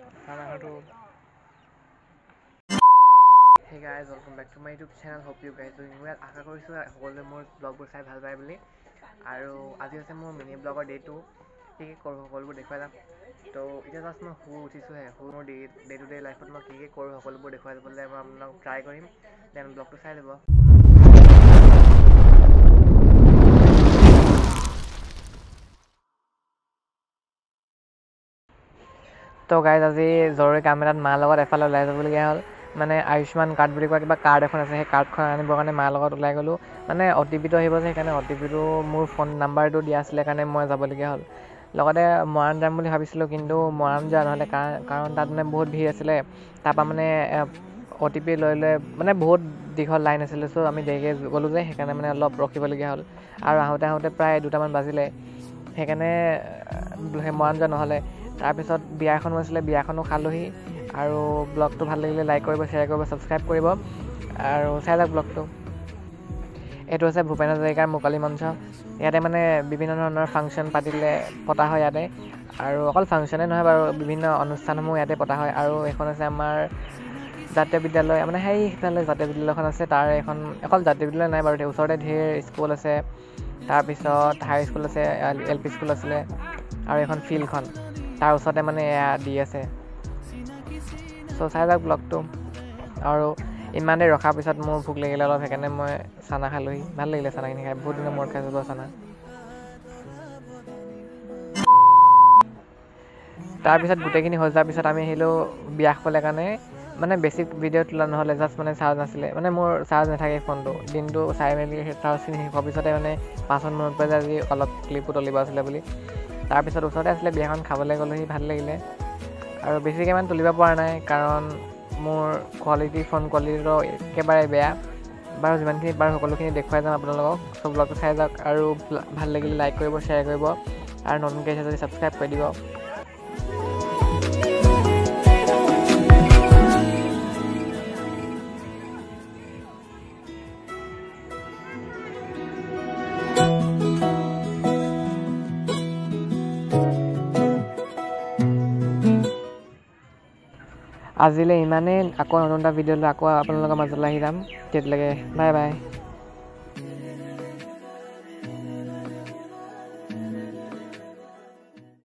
Hey guys, welcome back to my YouTube channel. Hope you guys doing well. আশা কৰিছোঁ সকলোৱে মোৰ ব্লগবোৰ চাই ভাল পায় বুলি। আৰু আজি হৈছে মোৰ মিনি ব্লগৰ ডে 2। কি কৰোঁ সকলোবোৰ দেখুৱাই যাম। তো এতিয়া জাষ্ট মই শুই উঠিছোঁহে। মোৰ ডে টু ডে লাইফত মই কি কৰোঁ সকলোবোৰ দেখুৱাই যাবলৈ মই আপোনালোকক ট্ৰাই কৰিম। দেন ব্লগটো চাই যাব। তো গাইজ আজি জৰুৰী কাম এটাত মাৰ লগত এফালে ওলাই যাবলগীয়া হ'ল। মানে আয়ুষ্মান কাৰ্ড বুলি কোৱা কিবা কাৰ্ড এখন আছে, সেই কাৰ্ডখন আনিবৰ কাৰণে মাৰ লগত ওলাই গ'লোঁ। মানে অ'টিপিটো আহিব যে, সেইকাৰণে অ'টিপিটো মোৰ ফোন নাম্বাৰটো দিয়া আছিলে কাৰণে মই যাবলগীয়া হ'ল। লগতে মৰাণ যাম বুলি ভাবিছিলোঁ, কিন্তু মৰাণ যোৱা নহ'লে কাৰণ তাত মানে বহুত ভিৰ আছিলে। তাৰপৰা মানে অ'টিপি লৈ মানে বহুত দীঘল লাইন আছিলে, চ' আমি দেৰিকৈ গ'লোঁ যে সেইকাৰণে মানে অলপ ৰখিবলগীয়া হ'ল। আৰু আহোঁতে প্ৰায় 2টামান বাজিলে, সেইকাৰণে মৰাণ যোৱা নহ'লে। তাৰপিছত বিয়া এখনো আছিলে, বিয়াখনো খালোঁহি। আৰু ব্লগটো ভাল লাগিলে লাইক কৰিব, শ্বেয়াৰ কৰিব, ছাবস্ক্ৰাইব কৰিব আৰু চাই যাওক ব্লগটো। এইটো হৈছে ভূপেন হাজৰিকাৰ মুকলি মঞ্চ। ইয়াতে মানে বিভিন্ন ধৰণৰ ফাংচন পতা হয় ইয়াতে। আৰু অকল ফাংচনে নহয় বাৰু, বিভিন্ন অনুষ্ঠানসমূহ ইয়াতে পতা হয়। আৰু এইখন হৈছে আমাৰ জাতীয় বিদ্যালয়, মানে সেইফালে জাতীয় বিদ্যালয়খন আছে। তাৰ অকল জাতীয় বিদ্যালয় নাই বাৰু, ওচৰতে ধেৰ স্কুল আছে। তাৰপিছত হাই স্কুল আছে, LP স্কুল আছিলে, আৰু এখন ফিল্ডখন তাৰ ওচৰতে মানে এয়া দি আছে। চ' চাই যাওক ব্লগটো। আৰু ইমান দেৰি ৰখাৰ পিছত মোৰ ভোক লাগিলে অলপ, সেইকাৰণে মই চানা খালোঁহি। ভাল লাগিলে চানাখিনি খাই, বহুত দিনৰ মূৰত খাইছোঁ বাৰু চানা। তাৰপিছত গোটেইখিনি হৈ যোৱাৰ পিছত আমি আহিলোঁ বিয়া খাবলৈ কাৰণে। মানে বেছি ভিডিঅ' তোলা নহ'লে, জাষ্ট মানে চাৰ্জ নাছিলে, মানে মোৰ চাৰ্জ নাথাকে ফোনটো। দিনটো চাই মেলি চাৰ্জখিনি শেষ হোৱাৰ পিছতে মানে পাছত মনত পৰে যে আজি অলপ ক্লিপো তুলিব আছিলে বুলি। তাৰপিছত ওচৰতে আছিলে বিয়াখন, খাবলৈ গ'লোহি, ভাল লাগিলে। আৰু বেছিকৈ ইমান তুলিব পৰা নাই, কাৰণ মোৰ ফোন কোৱালিটিটো একেবাৰে বেয়া। বাৰু যিমানখিনি পাৰোঁ সকলোখিনি দেখুৱাই যাম আপোনালোকক। চ' ব্লগটো চাই যাওক, আৰু ভাল লাগিলে লাইক কৰিব, শ্বেয়াৰ কৰিব, আৰু নতুনকৈ আহিছে যদি ছাবস্ক্ৰাইব কৰি দিব। আজিলৈ ইমানেই। আকৌ নতুন এটা ভিডিঅ' লৈ আকৌ আপোনালোকৰ মাজলৈ আহি যাম। তেতিয়ালৈকে বাই বাই।